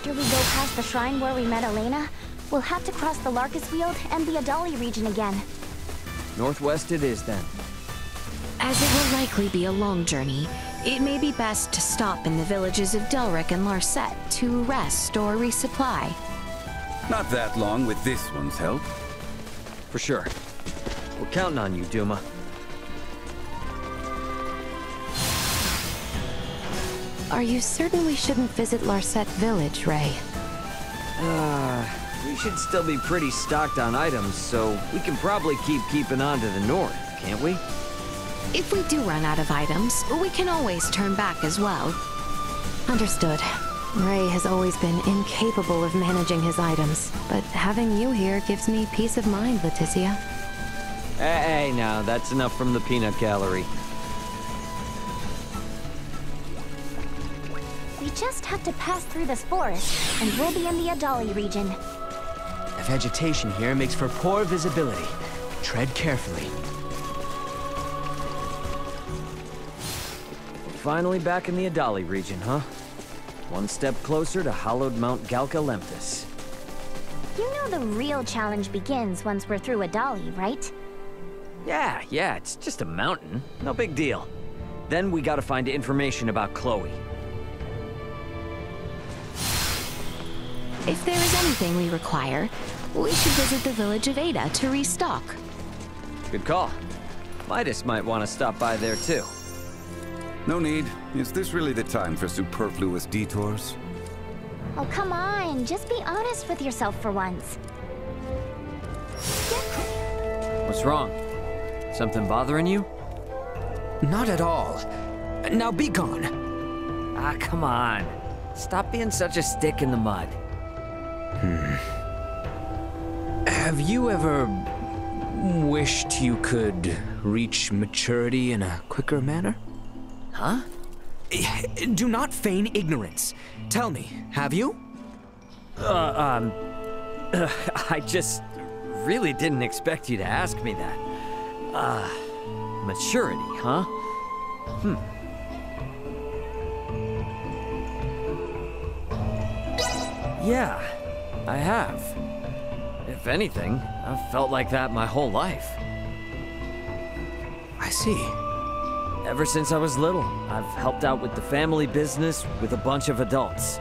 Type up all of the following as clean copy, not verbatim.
After we go past the shrine where we met Elena, we'll have to cross the Larkus Field and the Adali region again. Northwest it is, then. As it will likely be a long journey, it may be best to stop in the villages of Delric and Larset to rest or resupply. Not that long with this one's help. For sure. We're counting on you, Duma. Are you certain we shouldn't visit Larset Village, Ray? We should still be pretty stocked on items, so we can probably keeping on to the north, can't we? If we do run out of items, we can always turn back as well. Understood. Ray has always been incapable of managing his items, but having you here gives me peace of mind, Leticia. Hey, now, that's enough from the peanut gallery. We just have to pass through this forest, and we'll be in the Adali region. The vegetation here makes for poor visibility. Tread carefully. Finally back in the Adali region, huh? One step closer to hallowed Mount Galca Lemptis. You know the real challenge begins once we're through Adali, right? Yeah, it's just a mountain. No big deal. Then we gotta find information about Chloe. If there is anything we require, we should visit the village of Ada to restock. Good call. Midas might want to stop by there too. No need. Is this really the time for superfluous detours? Oh, come on. Just be honest with yourself for once. What's wrong? Something bothering you? Not at all. Now be gone. Ah, come on. Stop being such a stick in the mud. Have you ever wished you could reach maturity in a quicker manner? Huh? Do not feign ignorance. Tell me, have you? I just really didn't expect you to ask me that. Maturity, huh? Yeah, I have. If anything, I've felt like that my whole life. I see. Ever since I was little, I've helped out with the family business with a bunch of adults.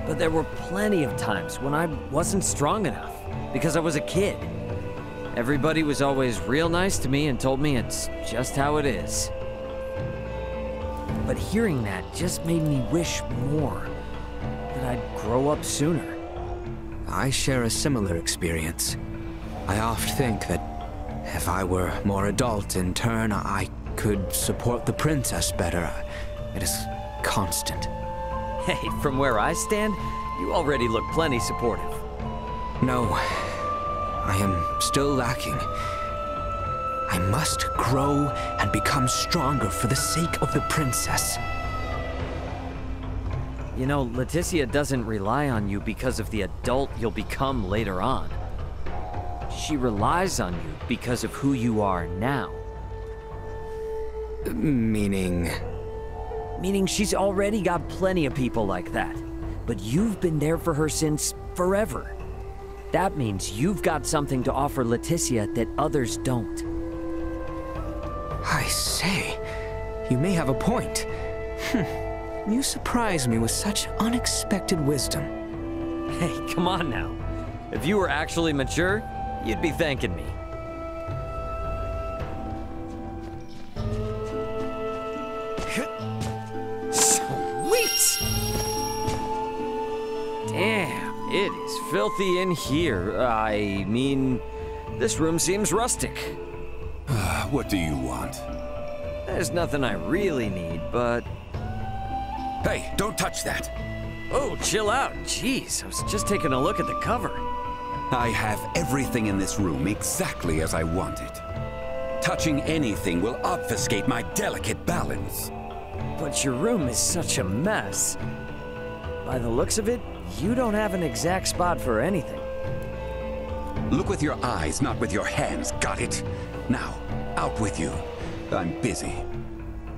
But there were plenty of times when I wasn't strong enough, because I was a kid. Everybody was always real nice to me and told me it's just how it is. But hearing that just made me wish more, that I'd grow up sooner. I share a similar experience. I oft think that if I were more adult in turn, I could support the princess better. It is constant. Hey, from where I stand, you already look plenty supportive. No, I am still lacking. I must grow and become stronger for the sake of the princess. You know, Leticia doesn't rely on you because of the adult you'll become later on. She relies on you because of who you are now. Meaning? Meaning she's already got plenty of people like that. But you've been there for her since forever. That means you've got something to offer Leticia that others don't. I say, you may have a point. You surprise me with such unexpected wisdom. Hey, come on now. If you were actually mature, you'd be thanking me. Sweet! Damn, it is filthy in here. I mean, this room seems rustic. What do you want? There's nothing I really need, but... Hey, don't touch that! Oh, chill out. Jeez, I was just taking a look at the cover. I have everything in this room exactly as I want it. Touching anything will obfuscate my delicate balance. But your room is such a mess. By the looks of it, you don't have an exact spot for anything. Look with your eyes, not with your hands, got it? Now, out with you. I'm busy.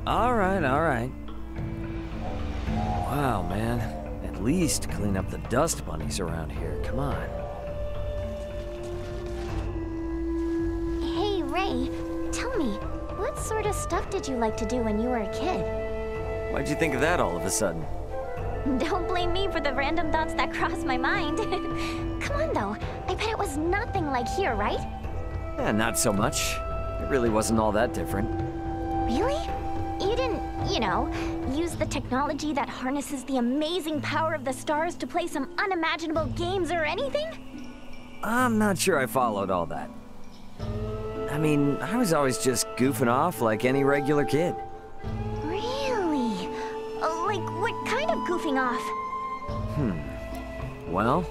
All right. Wow, man. At at least clean up the dust bunnies around here. Come on. Hey, Ray, tell me, what sort of stuff did you like to do when you were a kid? Why'd you think of that all of a sudden? Don't blame me for the random thoughts that crossed my mind. Come on, though. I bet it was nothing like here, right? Yeah, not so much. It really wasn't all that different. Really? You didn't, use the technology that harnesses the amazing power of the stars to play some unimaginable games or anything? I'm not sure I followed all that. I mean, I was always just goofing off like any regular kid. Really? Like, what kind of goofing off? Well,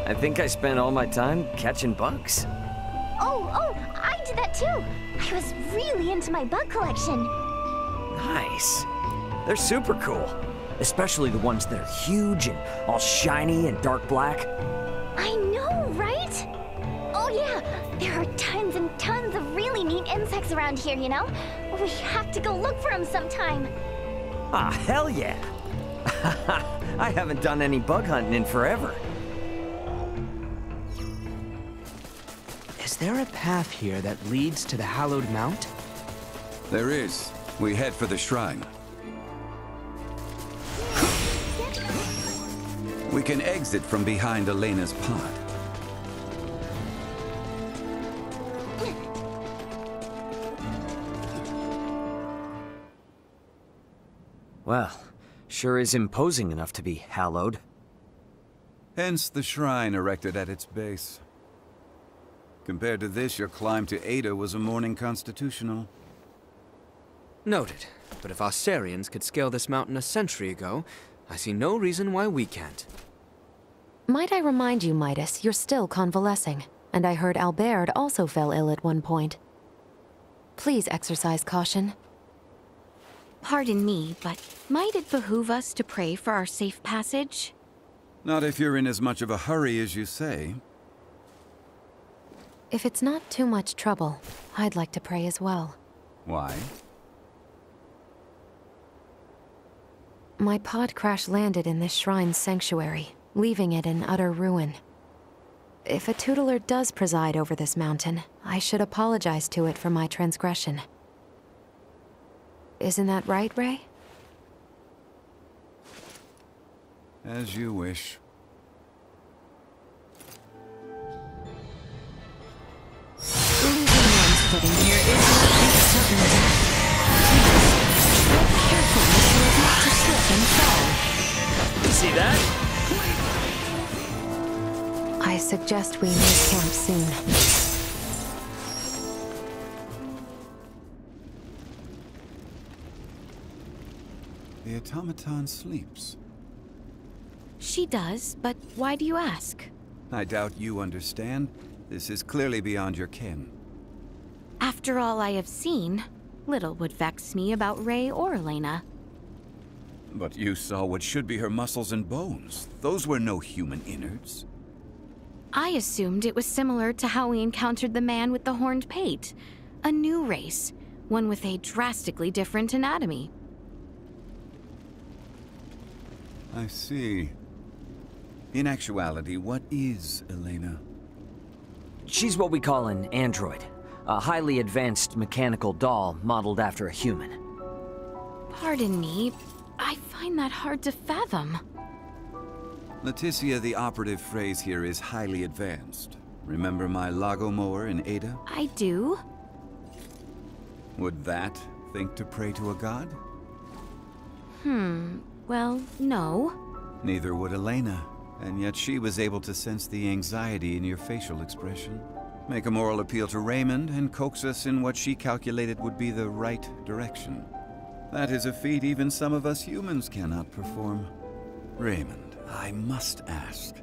I think I spent all my time catching bugs. Oh, I did that too. I was really into my bug collection. Nice. They're super cool. Especially the ones that are huge and all shiny and dark black. I know, right? Oh yeah, there are tons and tons of really neat insects around here, We have to go look for them sometime. Ah, hell yeah. I haven't done any bug hunting in forever. Is there a path here that leads to the hallowed mount? There is. We head for the shrine. We can exit from behind Elena's pod. Well, sure is imposing enough to be hallowed. Hence the shrine erected at its base. Compared to this, your climb to Ada was a morning constitutional. Noted. But if Australians could scale this mountain a century ago, I see no reason why we can't. Might I remind you, Midas, you're still convalescing. And I heard Albert also fell ill at one point. Please exercise caution. Pardon me, but might it behoove us to pray for our safe passage? Not if you're in as much of a hurry as you say. If it's not too much trouble, I'd like to pray as well. Why? My pod crash-landed in this shrine's sanctuary, leaving it in utter ruin. If a tutelar does preside over this mountain, I should apologize to it for my transgression. Isn't that right, Ray? As you wish. Losing one's footing here is nothing certain death. Tread carefully so as not to slip and fall. See that? I suggest we make camp soon. The automaton sleeps. She does, but why do you ask? I doubt you understand. This is clearly beyond your ken. After all I have seen, little would vex me about Ray or Elena. But you saw what should be her muscles and bones. Those were no human innards. I assumed it was similar to how we encountered the man with the horned pate. A new race, one with a drastically different anatomy. I see. In actuality, what is Elena? She's what we call an android. A highly advanced mechanical doll modeled after a human. Pardon me, I find that hard to fathom. Leticia, the operative phrase here is highly advanced. Remember my lagomower in Ada? I do. Would that think to pray to a god? Well, no. Neither would Elena, and yet she was able to sense the anxiety in your facial expression. Make a moral appeal to Raymond and coax us in what she calculated would be the right direction. That is a feat even some of us humans cannot perform. Raymond, I must ask.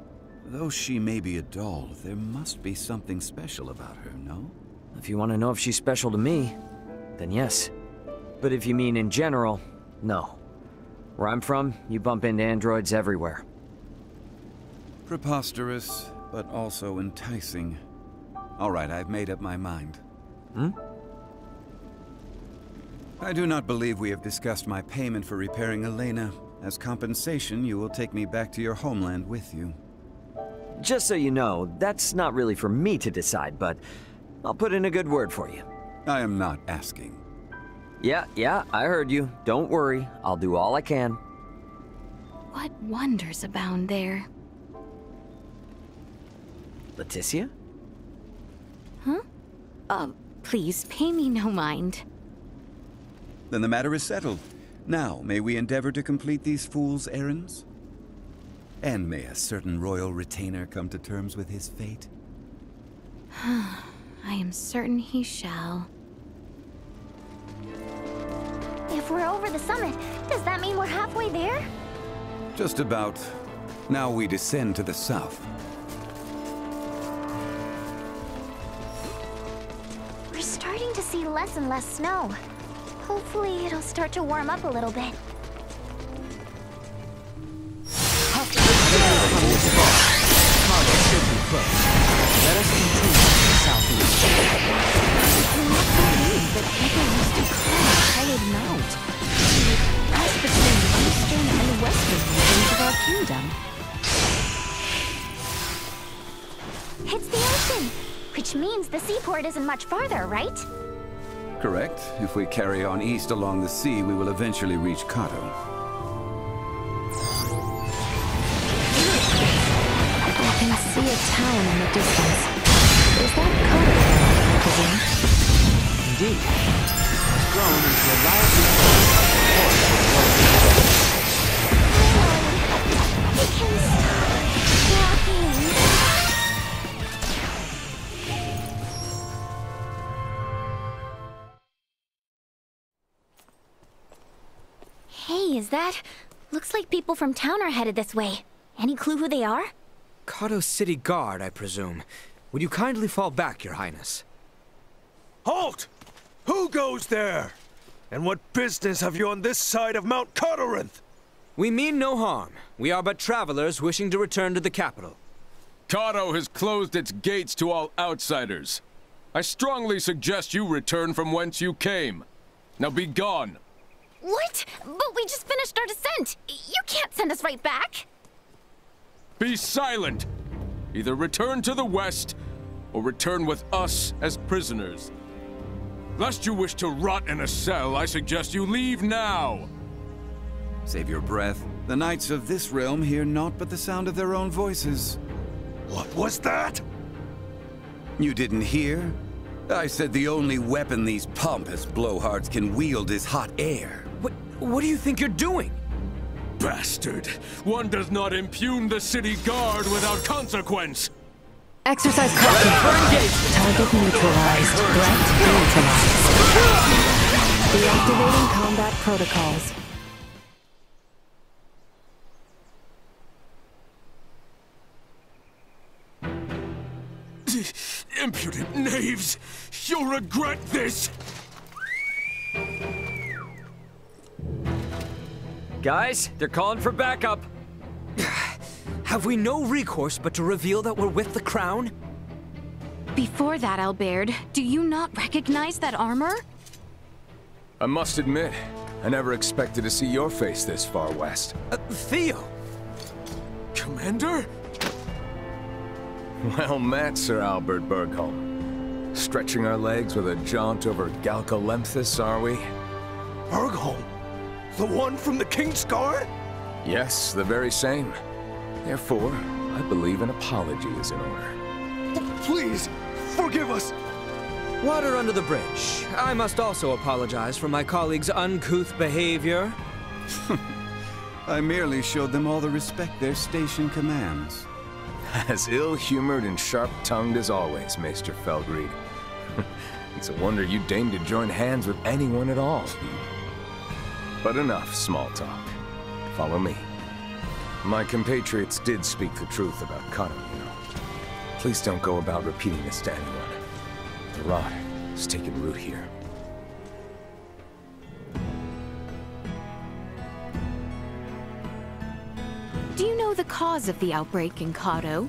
Though she may be a doll, there must be something special about her, no? If you want to know if she's special to me, then yes. But if you mean in general, no. Where I'm from, you bump into androids everywhere. Preposterous, but also enticing. All right, I've made up my mind. I do not believe we have discussed my payment for repairing Elena. As compensation, you will take me back to your homeland with you. Just so you know, that's not really for me to decide, but I'll put in a good word for you. I am not asking. Yeah, I heard you. Don't worry, I'll do all I can. What wonders abound there? Leticia? Huh? Please, pay me no mind. Then the matter is settled. Now, may we endeavor to complete these fools' errands? And may a certain royal retainer come to terms with his fate? I am certain he shall. If we're over the summit, does that mean we're halfway there? Just about. Now we descend to the south. We're starting to see less and less snow. Hopefully it'll start to warm up a little bit. Let us continue to the southeast. I cannot believe that people used to climb a highwood mount to pass between the eastern and western regions of our kingdom. It's the ocean, which means the seaport isn't much farther, right? Correct. If we carry on east along the sea, we will eventually reach Cotto. I can see a town in the distance. Is that Cottorinth, I presume? Indeed. It's grown into a lively We can stop walking. Hey, is that? Looks like people from town are headed this way. Any clue who they are? Cotto City Guard, I presume. Would you kindly fall back, Your Highness? Halt! Who goes there? And what business have you on this side of Mount Cottorinth? We mean no harm. We are but travelers wishing to return to the capital. Cotto has closed its gates to all outsiders. I strongly suggest you return from whence you came. Now be gone. What? But we just finished our descent. You can't send us right back. Be silent! Either return to the west, or return with us as prisoners. Lest you wish to rot in a cell, I suggest you leave now! Save your breath. The knights of this realm hear naught but the sound of their own voices. What was that? You didn't hear? I said the only weapon these pompous blowhards can wield is hot air. What do you think you're doing? Bastard! One does not impugn the city guard without consequence! Exercise caution. Target neutralized. Threat neutralized. Deactivating combat protocols. Impudent knaves! You'll regret this! Guys, they're calling for backup. Have we no recourse but to reveal that we're with the crown? Before that, Albert, do you not recognize that armor? I must admit, I never expected to see your face this far west. Theo! Commander? Well met, Sir Albert Bergholm. Stretching our legs with a jaunt over Galcolemthus, are we? Bergholm? The one from the King's Guard? Yes, the very same. Therefore, I believe an apology is in order. Please, forgive us! Water under the bridge. I must also apologize for my colleagues' uncouth behavior. I merely showed them all the respect their station commands. As ill-humored and sharp-tongued as always, Maester Feldreed. It's a wonder you deigned to join hands with anyone at all. But enough small talk. Follow me. My compatriots did speak the truth about Cotto, you know. Please don't go about repeating this to anyone. The rot has taken root here. Do you know the cause of the outbreak in Cotto?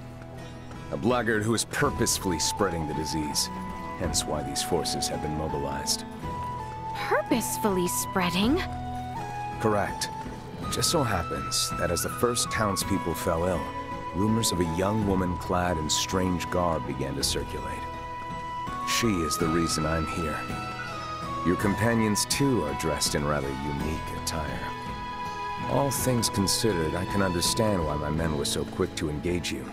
A blackguard who is purposefully spreading the disease. Hence why these forces have been mobilized. purposefully spreading. Correct. It just so happens that as the first townspeople fell ill, rumors of a young woman clad in strange garb began to circulate. She is the reason I'm here. Your companions, too, are dressed in rather unique attire. All things considered, I can understand why my men were so quick to engage you.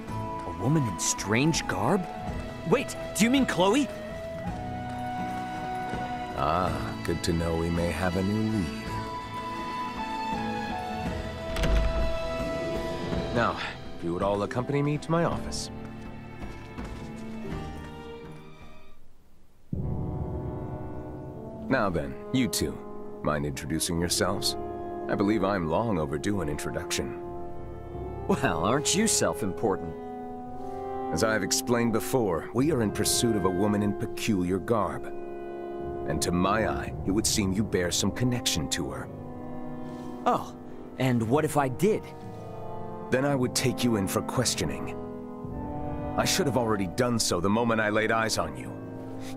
A woman in strange garb? Wait, do you mean Chloe? Ah, good to know we may have a new lead. Now, if you would all accompany me to my office. Now then, you two, mind introducing yourselves? I believe I'm long overdue an introduction. Well, aren't you self-important? As I've explained before, we are in pursuit of a woman in peculiar garb. And to my eye, it would seem you bear some connection to her. Oh, and what if I did? Then I would take you in for questioning. I should have already done so the moment I laid eyes on you.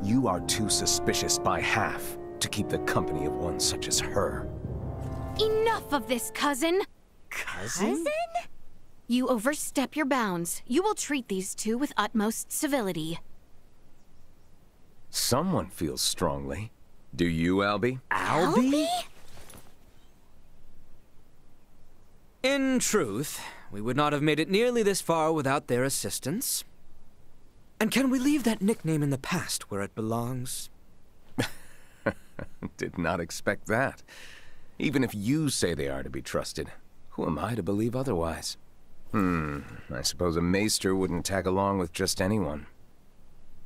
You are too suspicious by half to keep the company of one such as her. Enough of this, cousin! Cousin? You overstep your bounds. You will treat these two with utmost civility. Someone feels strongly. Do you, Albie? Albie? In truth, we would not have made it nearly this far without their assistance. And can we leave that nickname in the past where it belongs? Did not expect that. Even if you say they are to be trusted, who am I to believe otherwise? I suppose a maester wouldn't tag along with just anyone.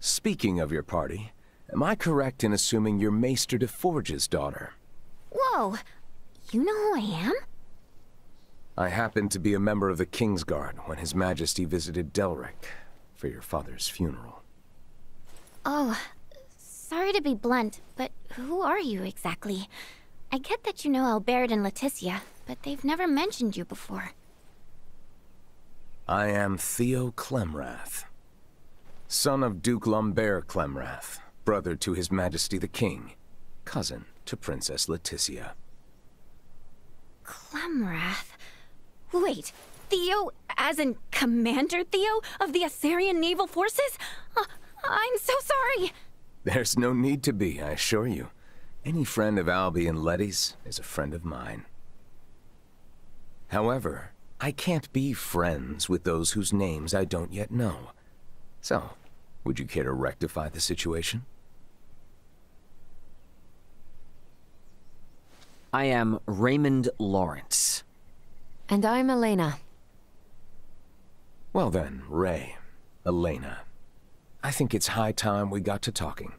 Speaking of your party, am I correct in assuming you're Maester de Forge's daughter? Whoa, you know who I am? I happened to be a member of the Kingsguard when His Majesty visited Delric for your father's funeral. Oh, sorry to be blunt, but who are you exactly? I get that you know Albert and Leticia, but they've never mentioned you before. I am Theo Clemrath, son of Duke Lambert Clemrath, brother to His Majesty the King, cousin to Princess Leticia. Clemrath? Wait, Theo, as in Commander Theo of the Assyrian Naval Forces? I'm so sorry! There's no need to be, I assure you. Any friend of Albie and Letty's is a friend of mine. However, I can't be friends with those whose names I don't yet know. So, would you care to rectify the situation? I am Raymond Lawrence. And I'm Elena. Well then, Ray, Elena. I think it's high time we got to talking.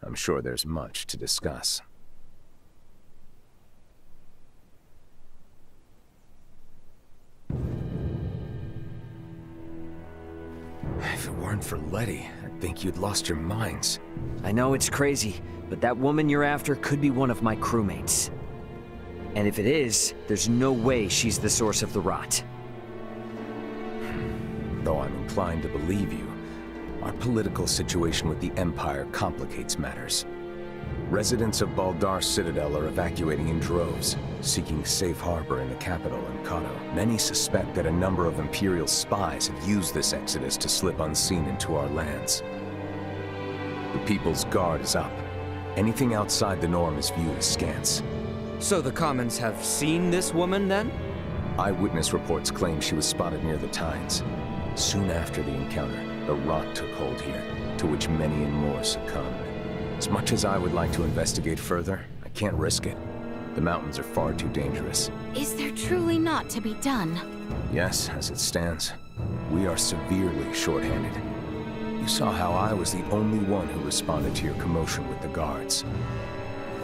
I'm sure there's much to discuss. If it weren't for Letty, I'd think you'd lost your minds. I know it's crazy, but that woman you're after could be one of my crewmates. And if it is, there's no way she's the source of the rot. Though I'm inclined to believe you, our political situation with the Empire complicates matters. Residents of Baldar's Citadel are evacuating in droves, seeking safe harbor in the capital and Cotto. Many suspect that a number of Imperial spies have used this exodus to slip unseen into our lands. The People's Guard is up. Anything outside the norm is viewed askance. So the Commons have seen this woman, then? Eyewitness reports claim she was spotted near the Tines. Soon after the encounter, the rot took hold here, to which many and more succumbed. As much as I would like to investigate further, I can't risk it. The mountains are far too dangerous. Is there truly not to be done? Yes, as it stands. We are severely short-handed. You saw how I was the only one who responded to your commotion with the guards.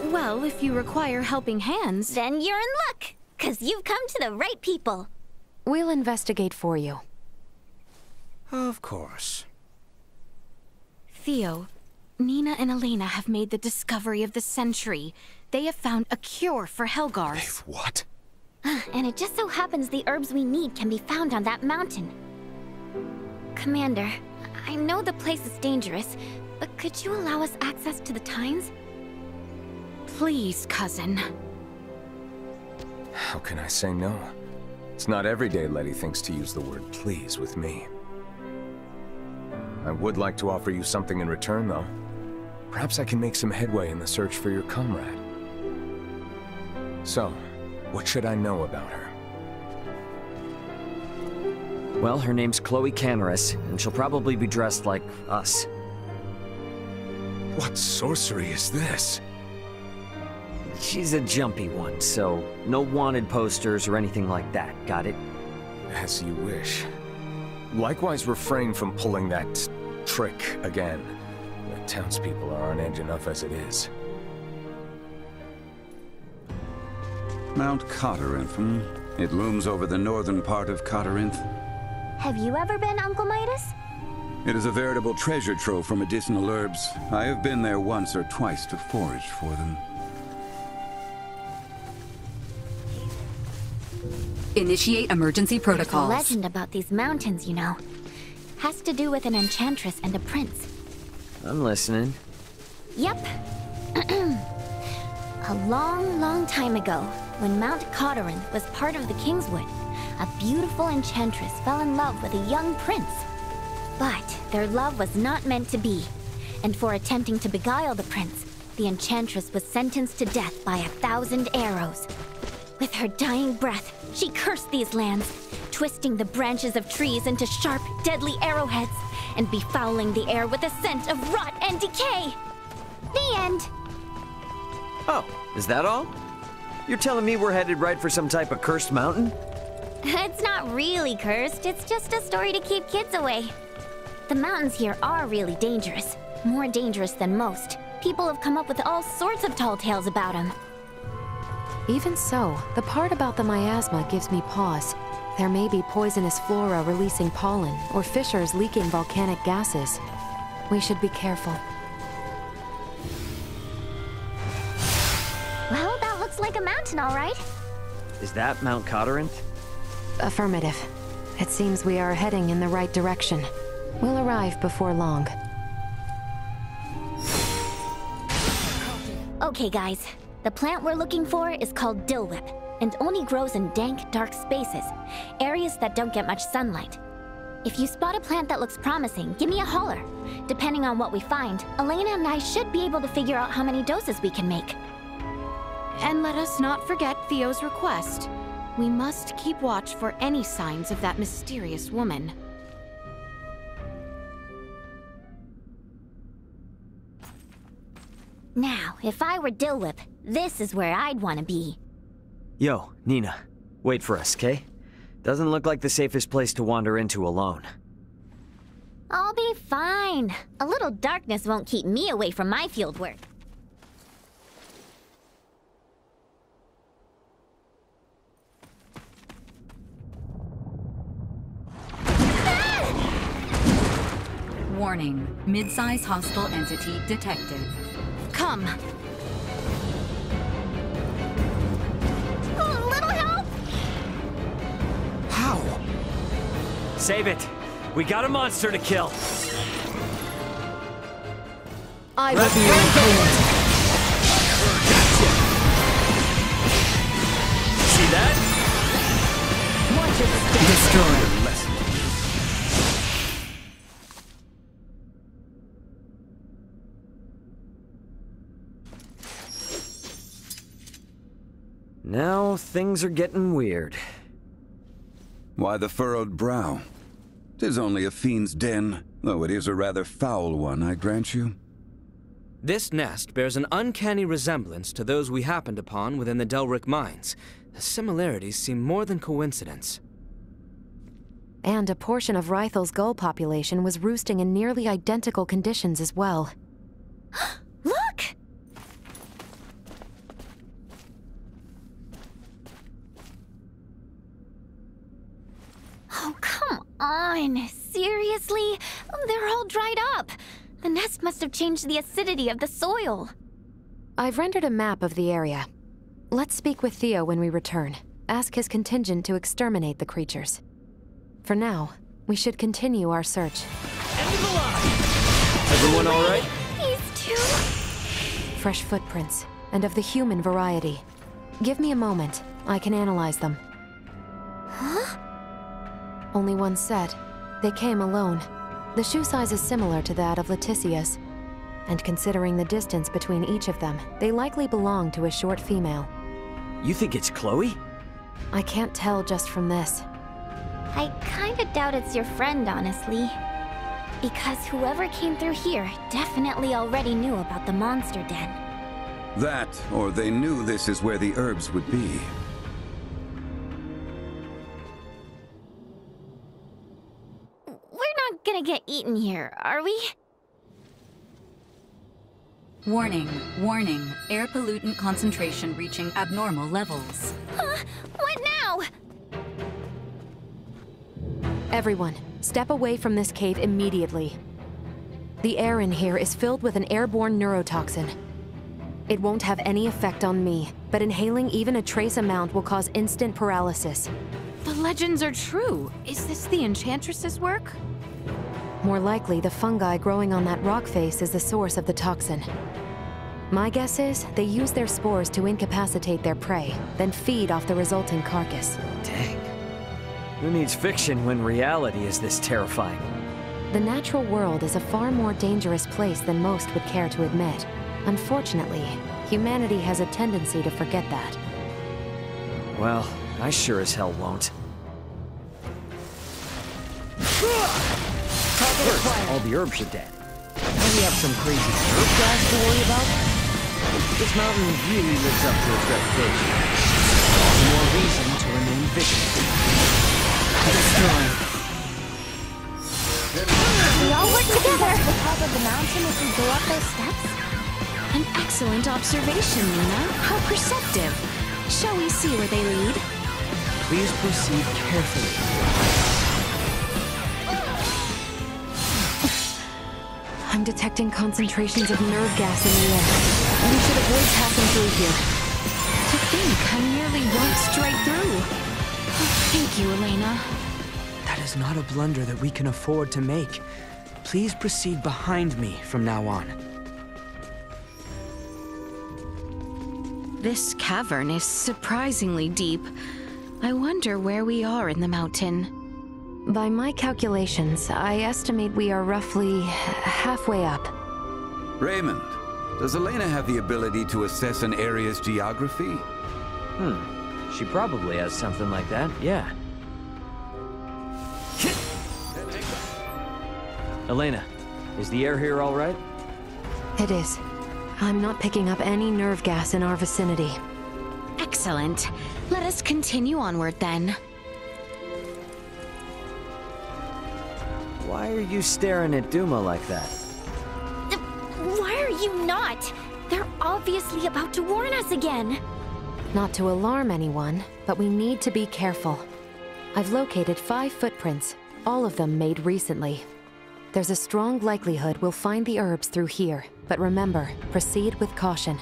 Well, if you require helping hands... Then you're in luck, 'cause you've come to the right people. We'll investigate for you. Of course. Theo, Nina and Elena have made the discovery of the century. They have found a cure for Helgars. What? And it just so happens the herbs we need can be found on that mountain. Commander, I know the place is dangerous, but could you allow us access to the Tines? Please, cousin. How can I say no? It's not every day Letty thinks to use the word please with me. I would like to offer you something in return, though. Perhaps I can make some headway in the search for your comrade. So, what should I know about her? Well, her name's Chloe Canaris, and she'll probably be dressed like us. What sorcery is this? She's a jumpy one, so no wanted posters or anything like that, got it? As you wish. Likewise, refrain from pulling that trick again. The townspeople are on edge enough as it is. Mount Cottorinth, hmm? It looms over the northern part of Cottorinth. Have you ever been, Uncle Midas? It is a veritable treasure trove for medicinal herbs. I have been there once or twice to forage for them. Initiate emergency protocols. There's a legend about these mountains, you know. Has to do with an enchantress and a prince. I'm listening. Yep. A long, long time ago, when Mount Cottorinth was part of the Kingswood, a beautiful enchantress fell in love with a young prince. But their love was not meant to be, and for attempting to beguile the prince, the enchantress was sentenced to death by 1,000 arrows. With her dying breath, she cursed these lands, twisting the branches of trees into sharp, deadly arrowheads, and befouling the air with a scent of rot and decay. The end. Oh, is that all? You're telling me we're headed right for some type of cursed mountain? It's not really cursed, it's just a story to keep kids away. The mountains here are really dangerous, more dangerous than most. People have come up with all sorts of tall tales about them. Even so, the part about the miasma gives me pause. There may be poisonous flora releasing pollen, or fissures leaking volcanic gases. We should be careful. Well, that looks like a mountain, all right. Is that Mount Cottorinth? Affirmative. It seems we are heading in the right direction. We'll arrive before long. Okay, guys. The plant we're looking for is called dillwhip, and only grows in dank, dark spaces, areas that don't get much sunlight. If you spot a plant that looks promising, give me a holler. Depending on what we find, Elena and I should be able to figure out how many doses we can make. And let us not forget Theo's request. We must keep watch for any signs of that mysterious woman. Now, if I were Dillwhip, this is where I'd want to be. Yo, Nina. Wait for us, okay? Doesn't look like the safest place to wander into alone. I'll be fine. A little darkness won't keep me away from my field work. Warning, mid-size hostile entity detected. Come! A little help? How? Save it! We got a monster to kill! I will be your See that? Watch it destroy. Now things are getting weird. Why the furrowed brow? 'Tis only a fiend's den, though it is a rather foul one, I grant you. This nest bears an uncanny resemblance to those we happened upon within the Delric mines. The similarities seem more than coincidence. And a portion of Rythel's gull population was roosting in nearly identical conditions as well. Look! Oh, come on. Seriously? They're all dried up. The nest must have changed the acidity of the soil. I've rendered a map of the area. Let's speak with Theo when we return. Ask his contingent to exterminate the creatures. For now, we should continue our search. End of the line! Everyone all right? These two... Fresh footprints. and of the human variety. Give me a moment. I can analyze them. Huh? Only one set. They came alone. The shoe size is similar to that of Leticia's. And considering the distance between each of them, they likely belong to a short female. You think it's Chloe? I can't tell just from this. I kinda doubt it's your friend, honestly. Because whoever came through here definitely already knew about the monster den. That, or they knew this is where the herbs would be. We're not gonna get eaten here, are we? Warning, warning. Air pollutant concentration reaching abnormal levels. Huh? What now? Everyone, step away from this cave immediately. The air in here is filled with an airborne neurotoxin. It won't have any effect on me, but inhaling even a trace amount will cause instant paralysis. The legends are true. Is this the Enchantress's work? More likely, the fungi growing on that rock face is the source of the toxin. My guess is they use their spores to incapacitate their prey, then feed off the resulting carcass. Dang. Who needs fiction when reality is this terrifying? The natural world is a far more dangerous place than most would care to admit. Unfortunately, humanity has a tendency to forget that. Well, I sure as hell won't. First, all the herbs are dead. Now we have some crazy herb guys to worry about? This mountain really lives up to its reputation. More reason to remain vigilant. Destroy. We all work together! The top of the mountain if we go up those steps? An excellent observation, Lena. How perceptive. Shall we see where they lead? Please proceed carefully. I'm detecting concentrations of nerve gas in the air. We should avoid passing through here. To think I nearly walked straight through. Thank you, Elena. That is not a blunder that we can afford to make. Please proceed behind me from now on. This cavern is surprisingly deep. I wonder where we are in the mountain. By my calculations, I estimate we are roughly halfway up. Raymond, does Elena have the ability to assess an area's geography? She probably has something like that, yeah. Elena, is the air here all right? It is. I'm not picking up any nerve gas in our vicinity. Excellent. Let us continue onward then. Why are you staring at Duma like that? Why are you not? They're obviously about to warn us again. Not to alarm anyone, but we need to be careful. I've located 5 footprints, all of them made recently. There's a strong likelihood we'll find the herbs through here, but remember, proceed with caution.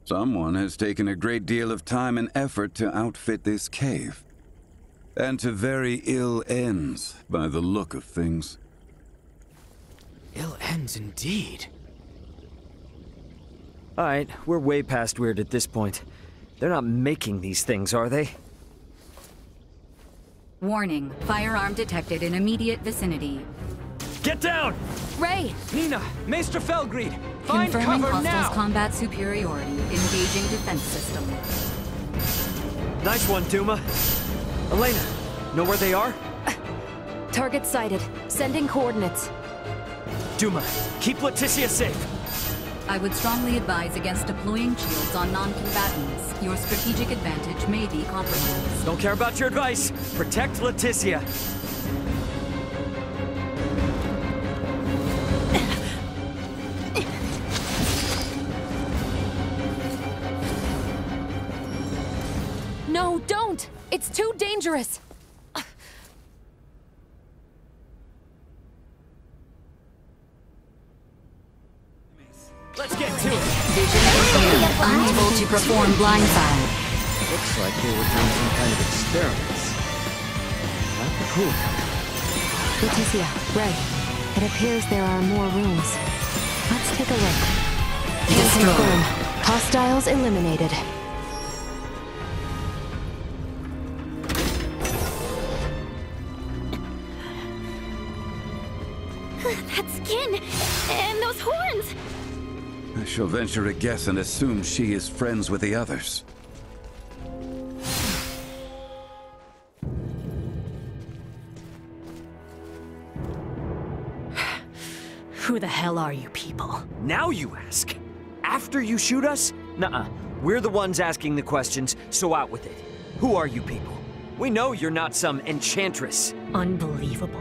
Someone has taken a great deal of time and effort to outfit this cave. And to very ill ends, by the look of things. Ill ends indeed. Alright, we're way past weird at this point. They're not making these things, are they? Warning, firearm detected in immediate vicinity. Get down! Ray! Nina, Maester Felgreed, find Confirming cover hostiles' now! combat superiority. Engaging defense system. Nice one, Duma. Elena, know where they are? Target sighted. Sending coordinates. Duma, keep Leticia safe. I would strongly advise against deploying shields on non-combatants. Your strategic advantage may be compromised. Don't care about your advice. Protect Leticia. No, don't! It's too dangerous! Let's get to it. Vision impaired. Unable to perform blindside. Looks like they were doing some kind of experiments. Leticia, Ray, it appears there are more rooms. Let's take a look. Confirm. Hostiles eliminated. That skin! And those horns! I shall venture a guess and assume she is friends with the others. Who the hell are you people? Now you ask. After you shoot us? Nuh-uh. We're the ones asking the questions, so out with it. Who are you people? We know you're not some enchantress. Unbelievable.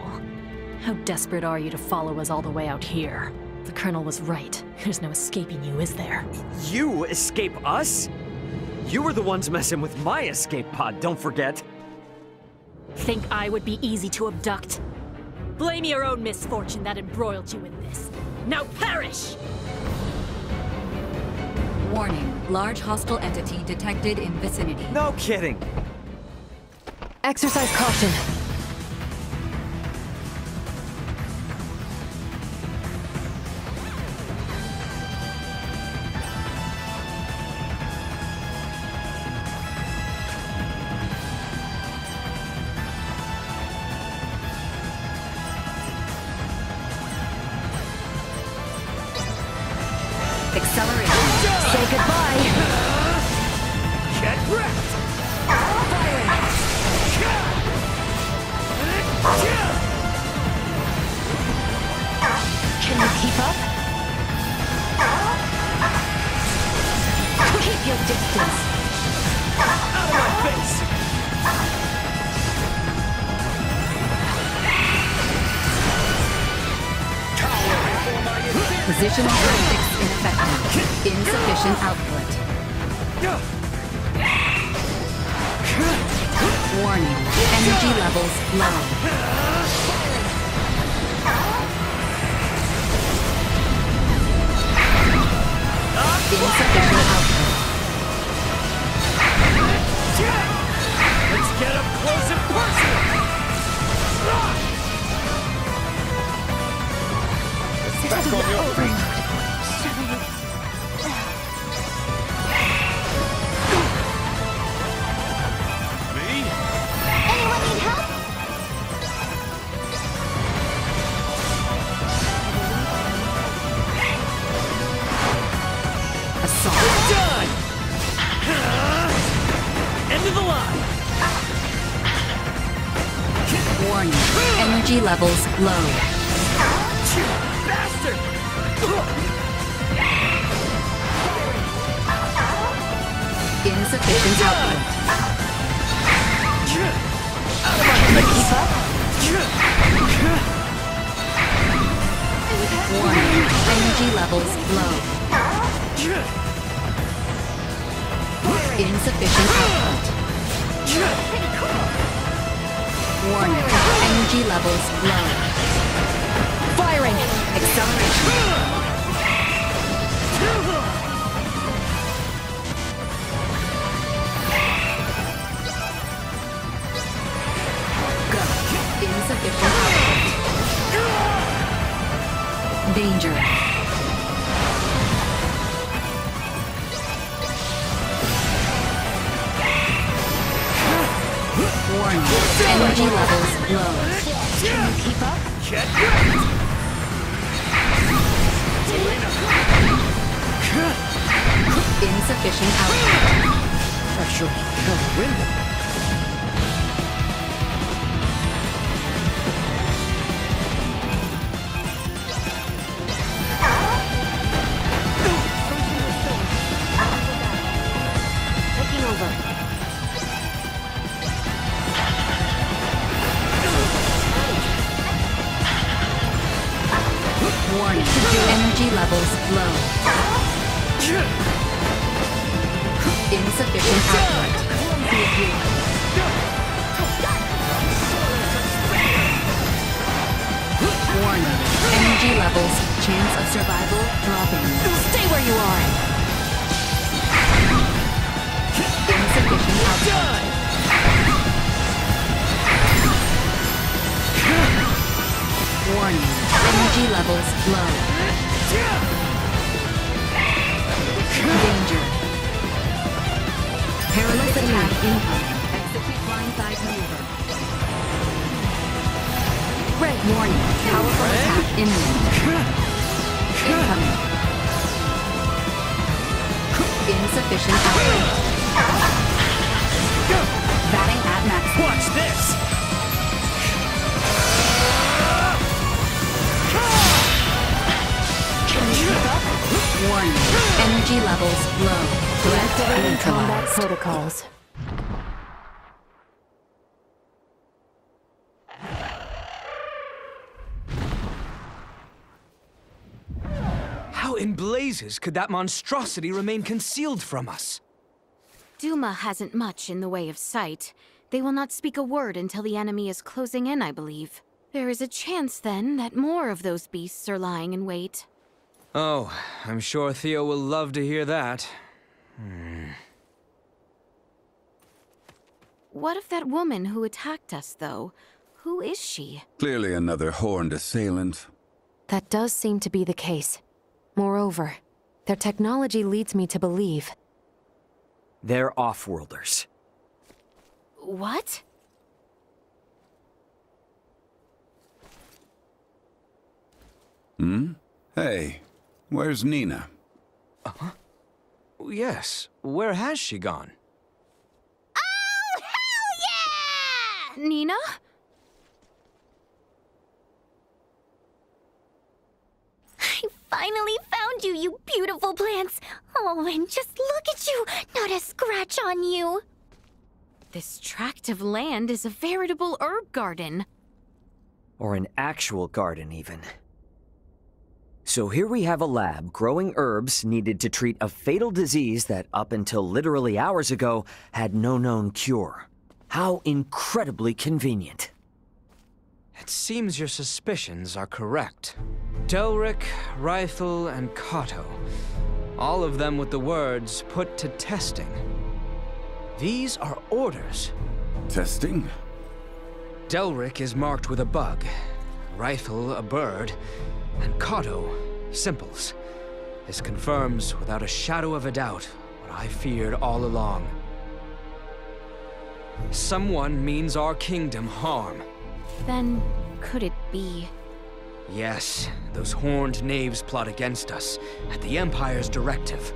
How desperate are you to follow us all the way out here? The Colonel was right. There's no escaping you, is there? You escape us? You were the ones messing with my escape pod, don't forget. Think I would be easy to abduct? Blame your own misfortune that embroiled you in this. Now perish! Warning, large hostile entity detected in vicinity. No kidding. Exercise caution. Accelerate. Say goodbye. Get wrecked! Can you keep up? Keep your distance. Out of my face! Positional forensics ineffective. Insufficient output. Warning, energy levels low. Insufficient output. Let's get up close and personal! Back on your feet. Anyone need help? Assault. Done! End of the line! Warning, energy levels low. Bastard! Insufficient output. Warning, energy levels low. Insufficient output. Warning, energy levels low. Firing. Acceleration. Go. Insufficient output. Danger. Warning. Energy levels low. Can you keep up? Get wrecked! Insufficient output. Actually, no window. Taking over. Warning. Energy levels low. Insufficient output. Warning. Energy levels. Chance of survival dropping. Stay where you are. Insufficient output. Warning. Energy levels low. Danger. Perilous attack incoming. Execute blindside maneuver. Red warning. Powerful attack imminent. Incoming. Insufficient output. Batting at max. Watch this! Can you keep up? Warning. Energy levels low. Deactivating combat Neutralized. protocols. How in blazes could that monstrosity remain concealed from us? Duma hasn't much in the way of sight. They will not speak a word until the enemy is closing in, I believe. There is a chance, then, that more of those beasts are lying in wait. Oh, I'm sure Theo will love to hear that. What of that woman who attacked us, though? Who is she? Clearly another horned assailant. That does seem to be the case. Moreover, their technology leads me to believe... They're off-worlders. What? Hey, where's Nina? Yes, where has she gone? Oh, hell yeah! Nina? I finally found you, you beautiful plants. Oh, and just look at you, not a scratch on you. This tract of land is a veritable herb garden. Or an actual garden, even. So here we have a lab growing herbs needed to treat a fatal disease that, up until literally hours ago, had no known cure. How incredibly convenient. It seems your suspicions are correct. Delric, Rythel, and Cotto. All of them with the words, "put to testing." These are orders. Testing? Delric is marked with a bug, Rythel a bird, and Cotto, simples. This confirms without a shadow of a doubt what I feared all along. Someone means our kingdom harm. Then, could it be... Yes, those horned knaves plot against us, at the Empire's directive.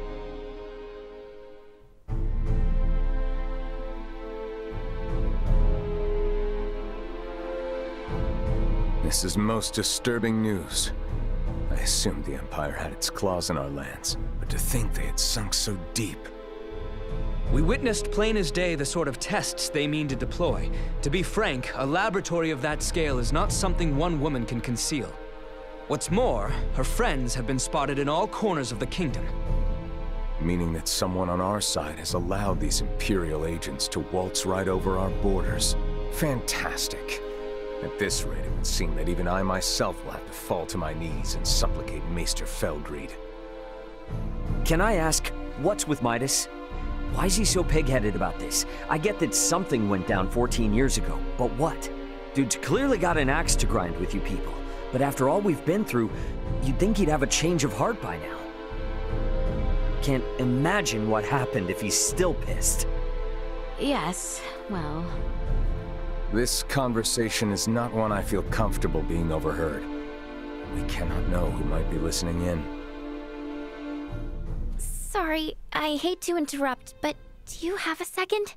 This is most disturbing news. I assumed the Empire had its claws in our lands, but to think they had sunk so deep. We witnessed plain as day the sort of tests they mean to deploy. To be frank, a laboratory of that scale is not something one woman can conceal. What's more, her friends have been spotted in all corners of the kingdom. Meaning that someone on our side has allowed these Imperial agents to waltz right over our borders. Fantastic. At this rate, it would seem that even I myself will have to fall to my knees and supplicate Maester Feldgreed. Can I ask, what's with Midas? Why is he so pig-headed about this? I get that something went down 14 years ago, but what? Dude's clearly got an axe to grind with you people. But after all we've been through, you'd think he'd have a change of heart by now. Can't imagine what happened if he's still pissed. Yes, well... This conversation is not one I feel comfortable being overheard. We cannot know who might be listening in. Sorry, I hate to interrupt, but do you have a second?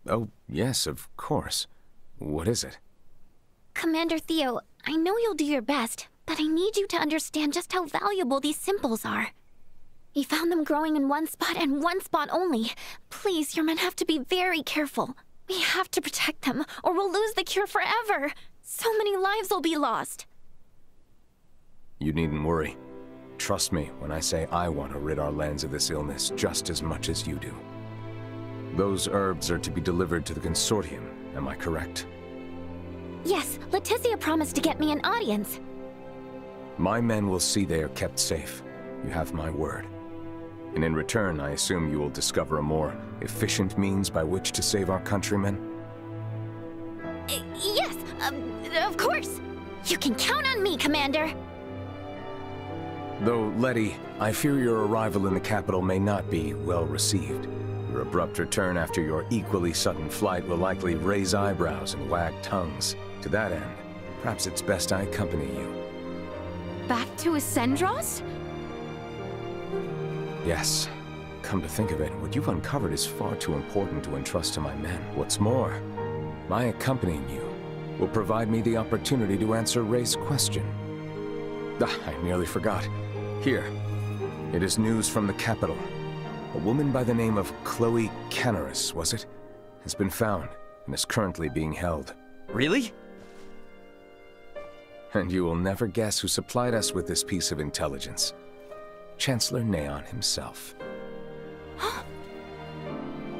Oh, yes, of course. What is it? Commander Theo, I know you'll do your best, but I need you to understand just how valuable these simples are. We found them growing in one spot and one spot only. Please, your men have to be very careful. We have to protect them, or we'll lose the cure forever. So many lives will be lost. You needn't worry. Trust me when I say I want to rid our lands of this illness just as much as you do. Those herbs are to be delivered to the Consortium, am I correct? Yes, Leticia promised to get me an audience. My men will see they are kept safe. You have my word. And in return, I assume you will discover a more efficient means by which to save our countrymen? Yes, Of course! You can count on me, Commander! Though, Letty, I fear your arrival in the capital may not be well received. Your abrupt return after your equally sudden flight will likely raise eyebrows and wag tongues. To that end, perhaps it's best I accompany you. Back to Acendros? Yes. Come to think of it, what you've uncovered is far too important to entrust to my men. What's more, my accompanying you will provide me the opportunity to answer Ray's question. I nearly forgot. Here, it is news from the capital. A woman by the name of Chloe Canaris, was it? Has been found and is currently being held. Really? And you will never guess who supplied us with this piece of intelligence. Chancellor Neon himself.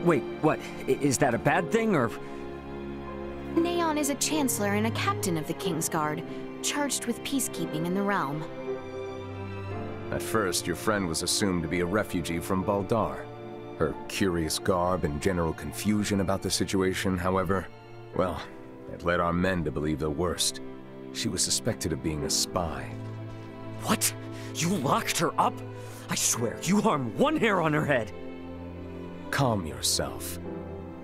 Wait, what? Is that a bad thing, or...? Neon is a chancellor and a captain of the Kingsguard, charged with peacekeeping in the realm. At first, your friend was assumed to be a refugee from Baldar. Her curious garb and general confusion about the situation, however, well, it led our men to believe the worst. She was suspected of being a spy. What? You locked her up? I swear, you harm one hair on her head. Calm yourself.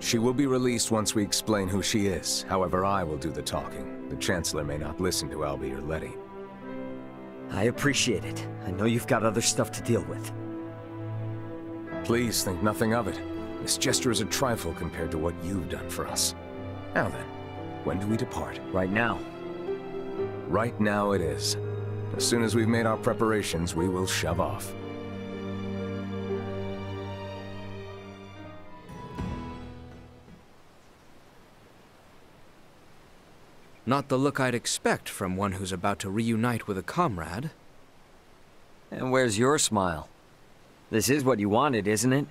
She will be released once we explain who she is. However, I will do the talking. The Chancellor may not listen to Albie or Letty. I appreciate it. I know you've got other stuff to deal with. Please think nothing of it. This gesture is a trifle compared to what you've done for us. Now then, when do we depart? Right now. Right now it is. As soon as we've made our preparations, we will shove off. Not the look I'd expect from one who's about to reunite with a comrade. And where's your smile? This is what you wanted, isn't it?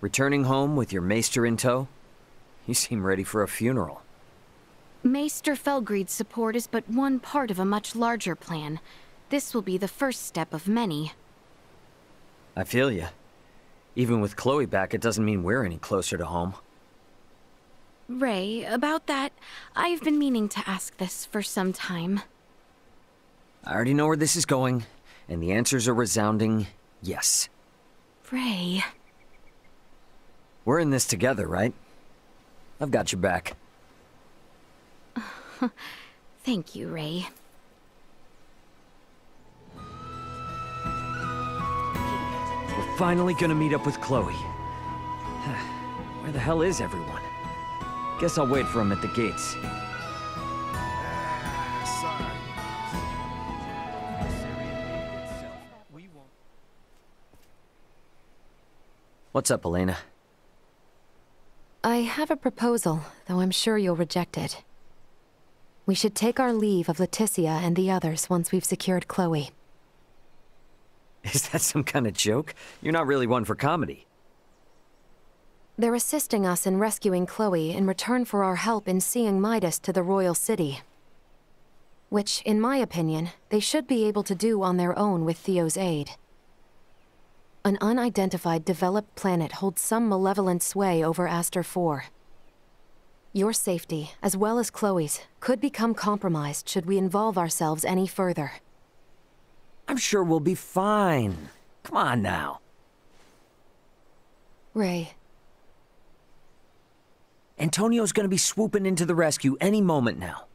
Returning home with your maester in tow? You seem ready for a funeral. Maester Felgreid's support is but one part of a much larger plan. This will be the first step of many. I feel ya. Even with Chloe back, it doesn't mean we're any closer to home. Ray, about that, I've been meaning to ask this for some time. I already know where this is going, and the answers are resounding yes. Ray... We're in this together, right? I've got your back. Thank you, Ray. We're finally gonna meet up with Chloe. Where the hell is everyone? Guess I'll wait for him at the gates. What's up, Elena? I have a proposal, though I'm sure you'll reject it. We should take our leave of Leticia and the others once we've secured Chloe. Is that some kind of joke? You're not really one for comedy. They're assisting us in rescuing Chloe in return for our help in seeing Midas to the royal city. Which, in my opinion, they should be able to do on their own with Theo's aid. An unidentified developed planet holds some malevolent sway over Aster 4. Your safety, as well as Chloe's, could become compromised should we involve ourselves any further. I'm sure we'll be fine. Come on now. Ray. Antonio's gonna be swooping into the rescue any moment now.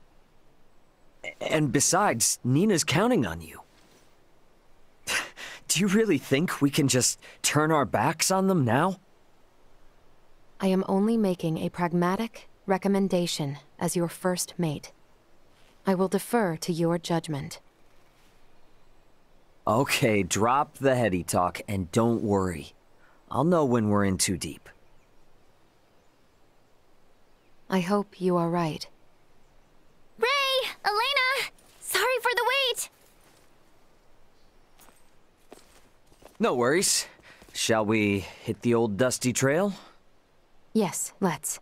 And besides, Nina's counting on you. Do you really think we can just turn our backs on them now? I am only making a pragmatic recommendation as your first mate. I will defer to your judgment. Okay, drop the heady talk and don't worry. I'll know when we're in too deep. I hope you are right. Ray! Elena! Sorry for the wait! No worries. Shall we hit the old dusty trail? Yes, let's.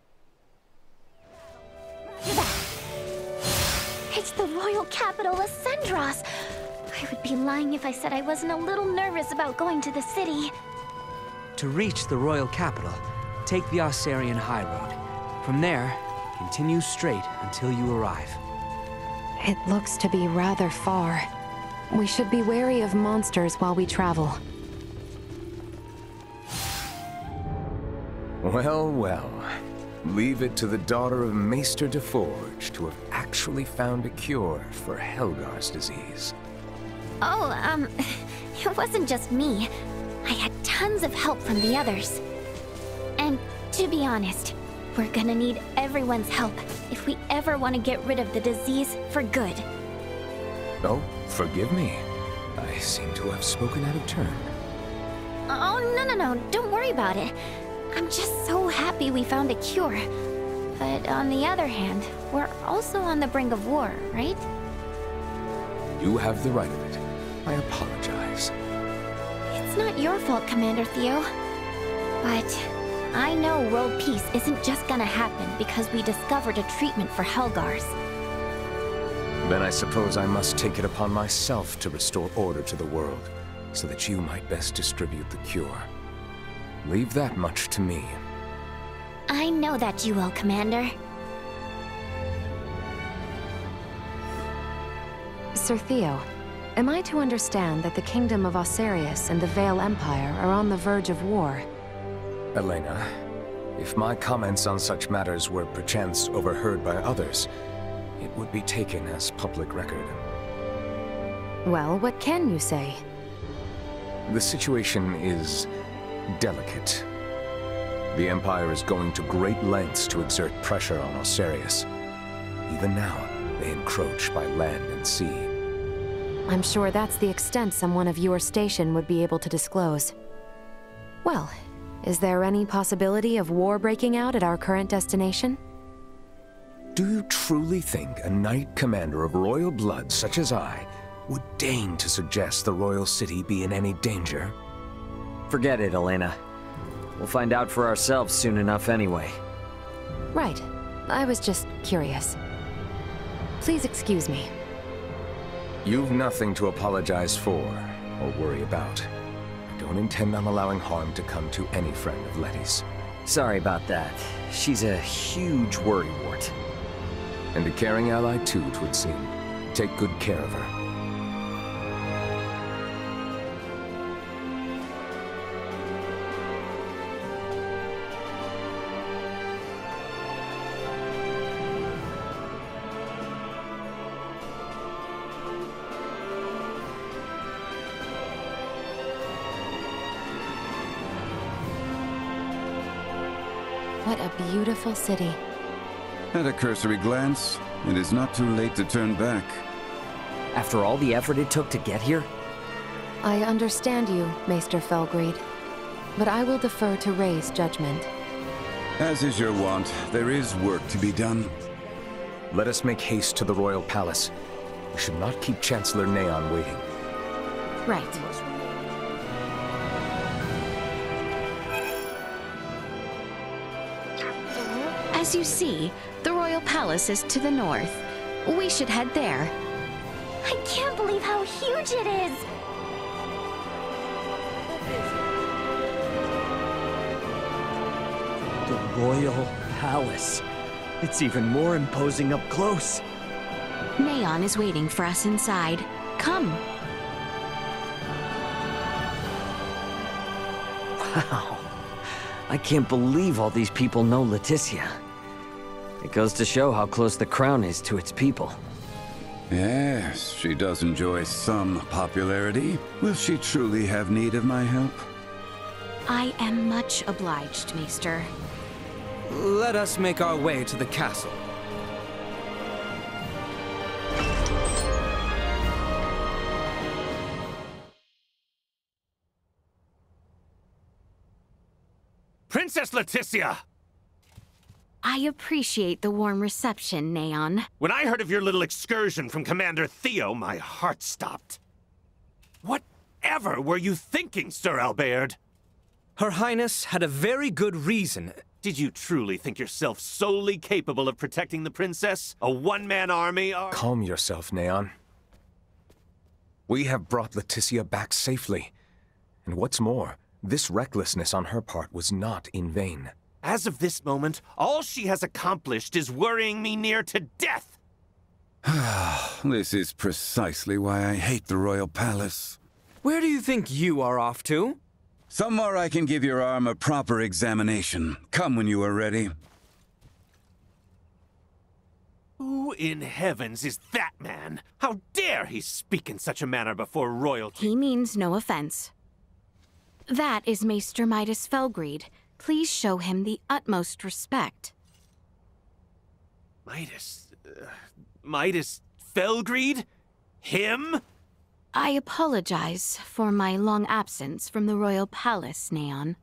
It's the royal capital, Acendros! I would be lying if I said I wasn't a little nervous about going to the city. To reach the royal capital, take the Arcerian High Road. From there, continue straight until you arrive. It looks to be rather far. We should be wary of monsters while we travel. Well, well. Leave it to the daughter of Maester de Forge to have actually found a cure for Helgar's disease. Oh, it wasn't just me. I had tons of help from the others. And to be honest, we're gonna need everyone's help if we ever want to get rid of the disease for good. Oh, forgive me. I seem to have spoken out of turn. Oh, no, don't worry about it. I'm just so happy we found a cure. But on the other hand, we're also on the brink of war, right? You have the right of it. I apologize. It's not your fault, Commander Theo. But I know world peace isn't just gonna happen because we discovered a treatment for Helgars. Then I suppose I must take it upon myself to restore order to the world, so that you might best distribute the cure. Leave that much to me. I know that you will, Commander. Sir Theo, am I to understand that the Kingdom of Osirius and the Vale Empire are on the verge of war? Elena, if my comments on such matters were perchance overheard by others, it would be taken as public record. Well, what can you say? The situation is delicate. The Empire is going to great lengths to exert pressure on Osirius. Even now, they encroach by land and sea. I'm sure that's the extent someone of your station would be able to disclose. Well, is there any possibility of war breaking out at our current destination? Do you truly think a knight commander of royal blood such as I would deign to suggest the royal city be in any danger? Forget it, Elena. We'll find out for ourselves soon enough anyway. Right. I was just curious. Please excuse me. You've nothing to apologize for, or worry about. I don't intend on allowing harm to come to any friend of Letty's. Sorry about that. She's a huge worrywart. And a caring ally too, 'twould seem. Take good care of her. What a beautiful city. At a cursory glance, it is not too late to turn back. After all the effort it took to get here? I understand you, Maester Felgreed, but I will defer to Ray's judgment. As is your wont, there is work to be done. Let us make haste to the royal palace. We should not keep Chancellor Neon waiting. Right. As you see, the royal palace is to the north. We should head there. I can't believe how huge it is! The Royal Palace. It's even more imposing up close. Neon is waiting for us inside. Come. Wow. I can't believe all these people know Leticia. It goes to show how close the crown is to its people. Yes, she does enjoy some popularity. Will she truly have need of my help? I am much obliged, Maester. Let us make our way to the castle. Princess Leticia! I appreciate the warm reception, Neon. When I heard of your little excursion from Commander Theo, my heart stopped. Whatever were you thinking, Sir Albert? Her Highness had a very good reason. Did you truly think yourself solely capable of protecting the princess? A one-man army or— Calm yourself, Neon. We have brought Leticia back safely. And what's more, this recklessness on her part was not in vain. As of this moment, all she has accomplished is worrying me near to death. This is precisely why I hate the royal palace. Where do you think you are off to? Somewhere I can give your arm a proper examination. Come when you are ready. Who in heavens is that man? How dare he speak in such a manner before royalty? He means no offense. That is Maester Midas Felgreed. Please show him the utmost respect. Midas Felgreed? Him? I apologize for my long absence from the royal palace, Neon.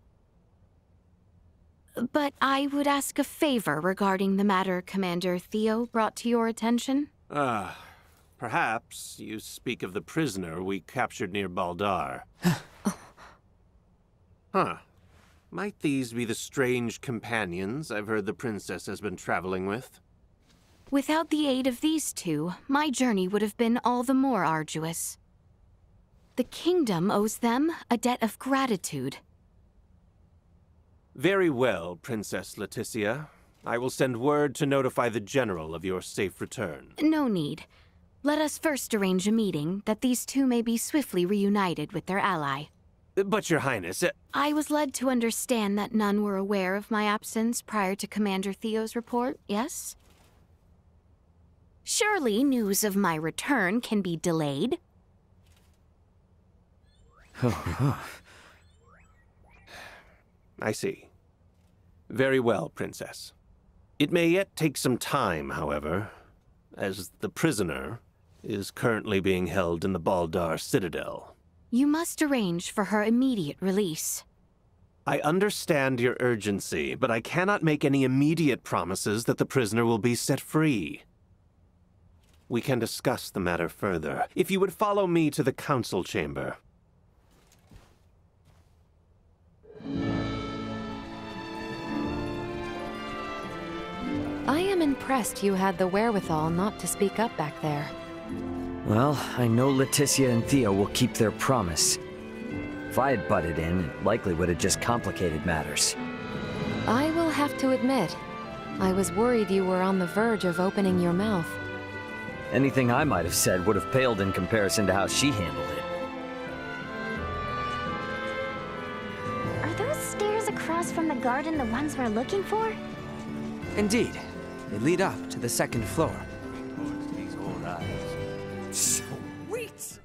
But I would ask a favor regarding the matter Commander Theo brought to your attention. Perhaps you speak of the prisoner we captured near Baldar. Huh. Might these be the strange companions I've heard the princess has been traveling with? Without the aid of these two, my journey would have been all the more arduous. The kingdom owes them a debt of gratitude. Very well, Princess Leticia. I will send word to notify the general of your safe return. No need. Let us first arrange a meeting that these two may be swiftly reunited with their ally. But, Your Highness, I was led to understand that none were aware of my absence prior to Commander Theo's report, yes? Surely news of my return can be delayed. I see. Very well, Princess. It may yet take some time, however, as the prisoner is currently being held in the Baldar Citadel. You must arrange for her immediate release. I understand your urgency, but I cannot make any immediate promises that the prisoner will be set free. We can discuss the matter further, if you would follow me to the council chamber. I am impressed you had the wherewithal not to speak up back there. Well, I know Leticia and Theo will keep their promise. If I had butted in, it likely would have just complicated matters. I will have to admit, I was worried you were on the verge of opening your mouth. Anything I might have said would have paled in comparison to how she handled it. Are those stairs across from the garden the ones we're looking for? Indeed. They lead up to the second floor. Sweet!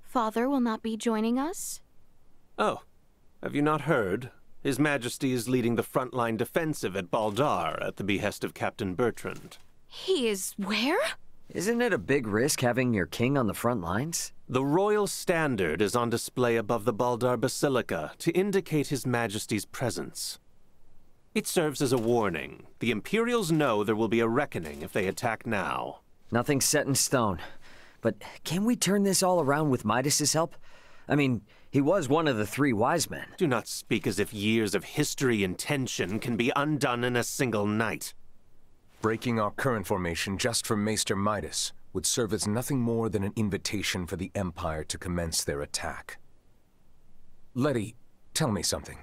Father will not be joining us? Oh, have you not heard? His Majesty is leading the frontline defensive at Baldar at the behest of Captain Bertrand. He is where? Isn't it a big risk having your king on the front lines? The royal standard is on display above the Baldar Basilica to indicate His Majesty's presence. It serves as a warning. The Imperials know there will be a reckoning if they attack now. Nothing's set in stone. But can we turn this all around with Midas's help? I mean, he was one of the three wise men. Do not speak as if years of history and tension can be undone in a single night. Breaking our current formation just for Maester Midas would serve as nothing more than an invitation for the Empire to commence their attack. Letty, tell me something.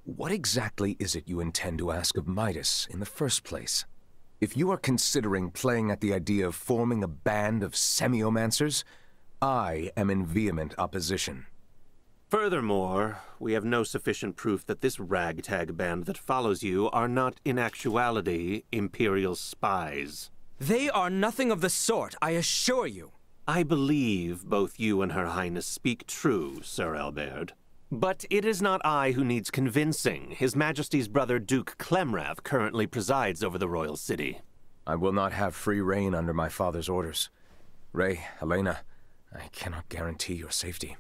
What exactly is it you intend to ask of Midas in the first place? If you are considering playing at the idea of forming a band of semiomancers, I am in vehement opposition. Furthermore, we have no sufficient proof that this ragtag band that follows you are not in actuality Imperial spies. They are nothing of the sort, I assure you. I believe both you and Her Highness speak true, Sir Albert. But it is not I who needs convincing. His Majesty's brother Duke Clemrath currently presides over the royal city. I will not have free reign under my father's orders. Ray, Elena, I cannot guarantee your safety.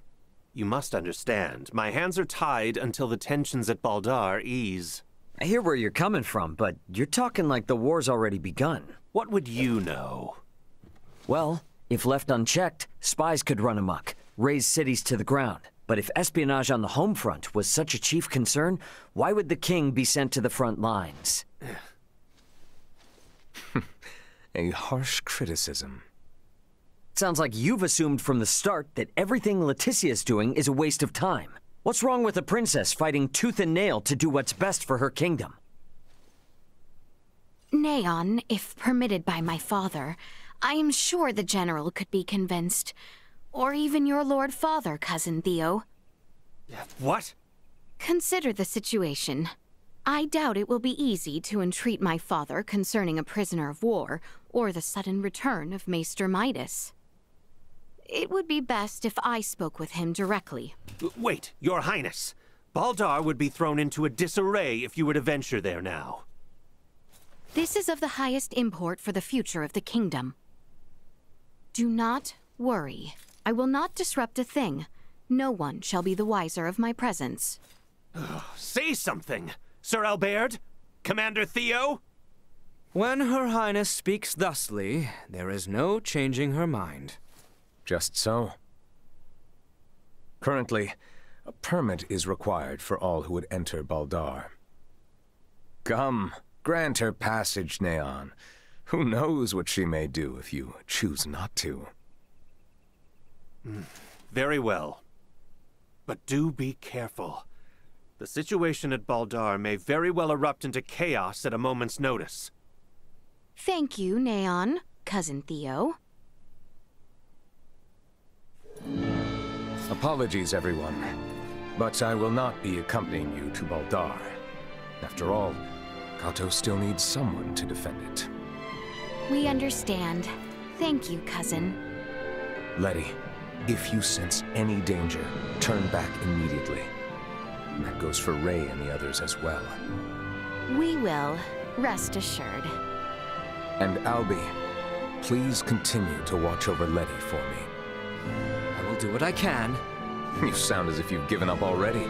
You must understand, my hands are tied until the tensions at Baldar ease. I hear where you're coming from, but you're talking like the war's already begun. What would you know? Well, if left unchecked, spies could run amok, raze cities to the ground. But if espionage on the home front was such a chief concern, why would the king be sent to the front lines? A harsh criticism. Sounds like you've assumed from the start that everything Leticia's doing is a waste of time. What's wrong with a princess fighting tooth and nail to do what's best for her kingdom? Neon, if permitted by my father, I am sure the General could be convinced. Or even your Lord Father, Cousin Theo. What? Consider the situation. I doubt it will be easy to entreat my father concerning a prisoner of war, or the sudden return of Maester Midas. It would be best if I spoke with him directly. Wait, Your Highness. Baldar would be thrown into a disarray if you were to venture there now. This is of the highest import for the future of the kingdom. Do not worry. I will not disrupt a thing. No one shall be the wiser of my presence. Say something, Sir Albert? Commander Theo? When Her Highness speaks thusly, there is no changing her mind. Just so. Currently, a permit is required for all who would enter Baldar. Come, grant her passage, Neon. Who knows what she may do if you choose not to. Very well. But do be careful. The situation at Baldar may very well erupt into chaos at a moment's notice. Thank you, Neon, Cousin Theo. Apologies, everyone. But I will not be accompanying you to Baldar. After all, Cotto still needs someone to defend it. We understand. Thank you, Cousin. Letty, if you sense any danger, turn back immediately. And that goes for Ray and the others as well. We will, rest assured. And Albie, please continue to watch over Letty for me. I will do what I can. You sound as if you've given up already.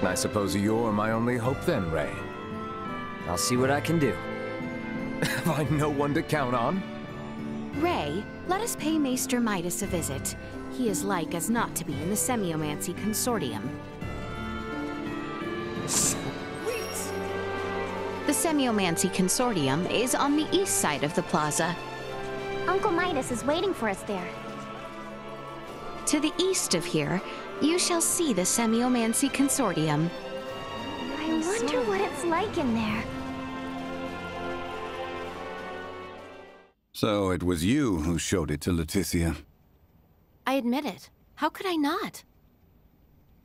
I suppose you're my only hope then, Ray. I'll see what I can do. Have I no one to count on? Ray, let us pay Maester Midas a visit. He is like as not to be in the Semiomancy Consortium. Sweet! The Semiomancy Consortium is on the east side of the plaza. Uncle Midas is waiting for us there. To the east of here, you shall see the Semiomancy Consortium. I wonder what it's like in there. So it was you who showed it to Leticia. I admit it. How could I not?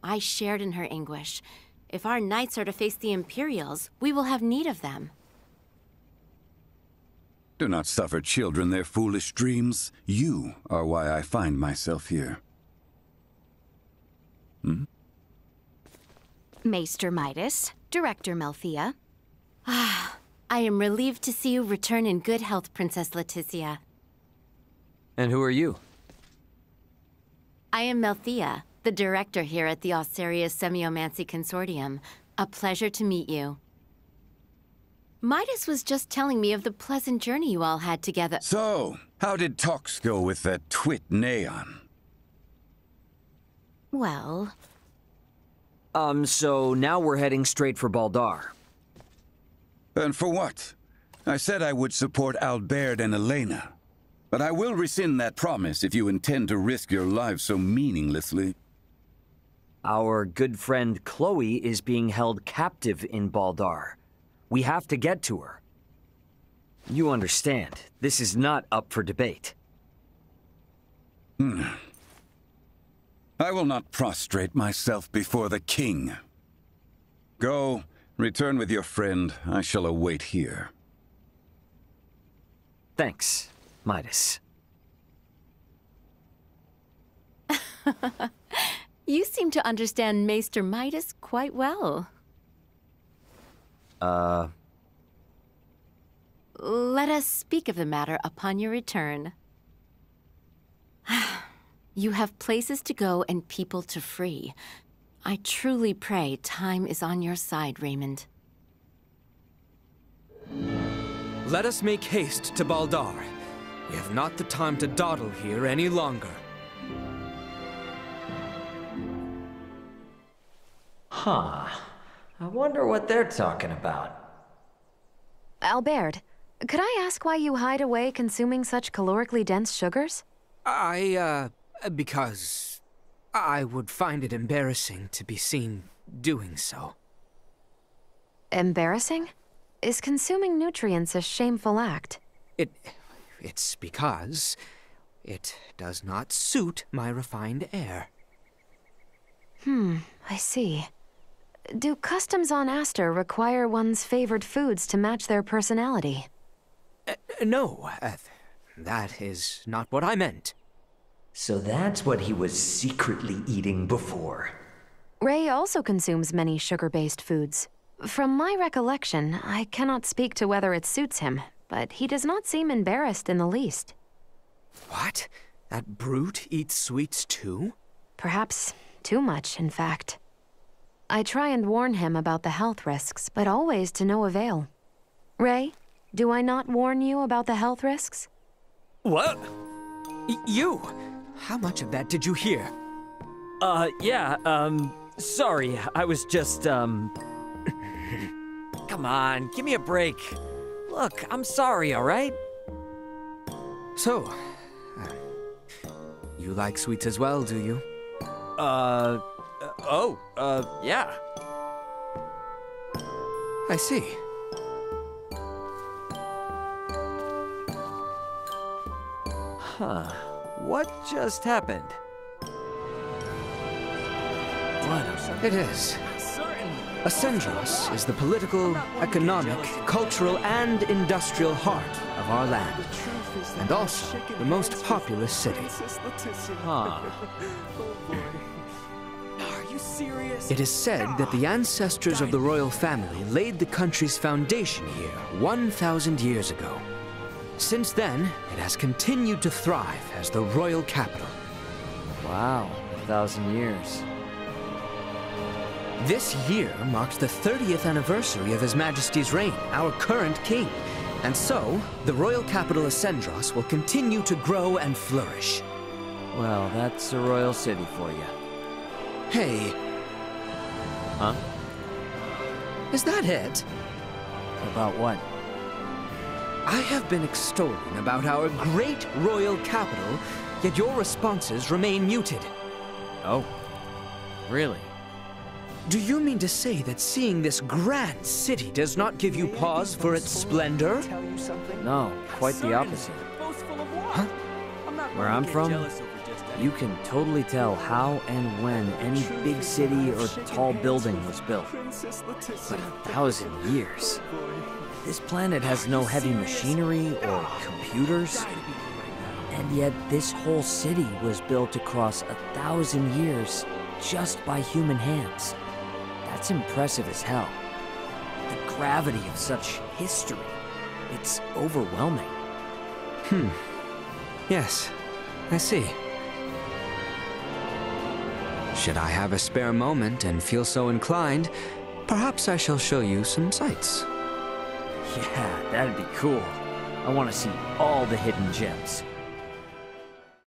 I shared in her anguish. If our knights are to face the Imperials, we will have need of them. Do not suffer children their foolish dreams. You are why I find myself here. Maester Midas, Director Melthea. I am relieved to see you return in good health, Princess Leticia. And who are you? I am Melthea, the director here at the Osarius Semiomancy Consortium. A pleasure to meet you. Midas was just telling me of the pleasant journey you all had together. So, how did talks go with that twit Neon? Well... So now we're heading straight for Baldar. And for what? I said I would support Albert and Elena. But I will rescind that promise if you intend to risk your lives so meaninglessly. Our good friend Chloe is being held captive in Baldar. We have to get to her. You understand, this is not up for debate. I will not prostrate myself before the king. Go, return with your friend. I shall await here. Thanks, Midas. You seem to understand Maester Midas quite well. Let us speak of the matter upon your return. You have places to go and people to free. I truly pray time is on your side, Raymond. Let us make haste to Baldar. We have not the time to dawdle here any longer. Huh. I wonder what they're talking about. Albert, could I ask why you hide away consuming such calorically dense sugars? Because I would find it embarrassing to be seen doing so. Embarrassing? Is consuming nutrients a shameful act? it's because it does not suit my refined air. I see. Do customs on Aster require one's favored foods to match their personality? No, that is not what I meant. So that's what he was secretly eating before. Ray also consumes many sugar-based foods. From my recollection, I cannot speak to whether it suits him, but he does not seem embarrassed in the least. What? That brute eats sweets too? Perhaps too much, in fact. I try and warn him about the health risks, but always to no avail. Ray, do I not warn you about the health risks? What? You? How much of that did you hear? Sorry, I was just, Come on, give me a break. Look, I'm sorry, alright? So, you like sweets as well, do you? Yeah. I see. Huh. What just happened? It is. Acendros is the political, economic, cultural, and industrial heart of our land, and also the most populous city. Huh. It is said that the ancestors of the royal family laid the country's foundation here 1,000 years ago. Since then, it has continued to thrive as the royal capital. Wow, 1,000 years. This year marks the 30th anniversary of His Majesty's reign, our current king. And so, the royal capital Acendros will continue to grow and flourish. Well, that's a royal city for you. Hey. Huh? Is that it? About what? I have been extolling about our great royal capital, yet your responses remain muted. Oh, really? Do you mean to say that seeing this grand city does not give you pause for its splendor? No, quite the opposite. Huh? Where I'm from, you can totally tell how and when any big city or tall building was built. But 1,000 years. This planet has no heavy machinery or computers. And yet this whole city was built across 1,000 years just by human hands. That's impressive as hell. The gravity of such history, it's overwhelming. Yes, I see. Should I have a spare moment and feel so inclined, perhaps I shall show you some sights. Yeah, that'd be cool. I want to see all the hidden gems.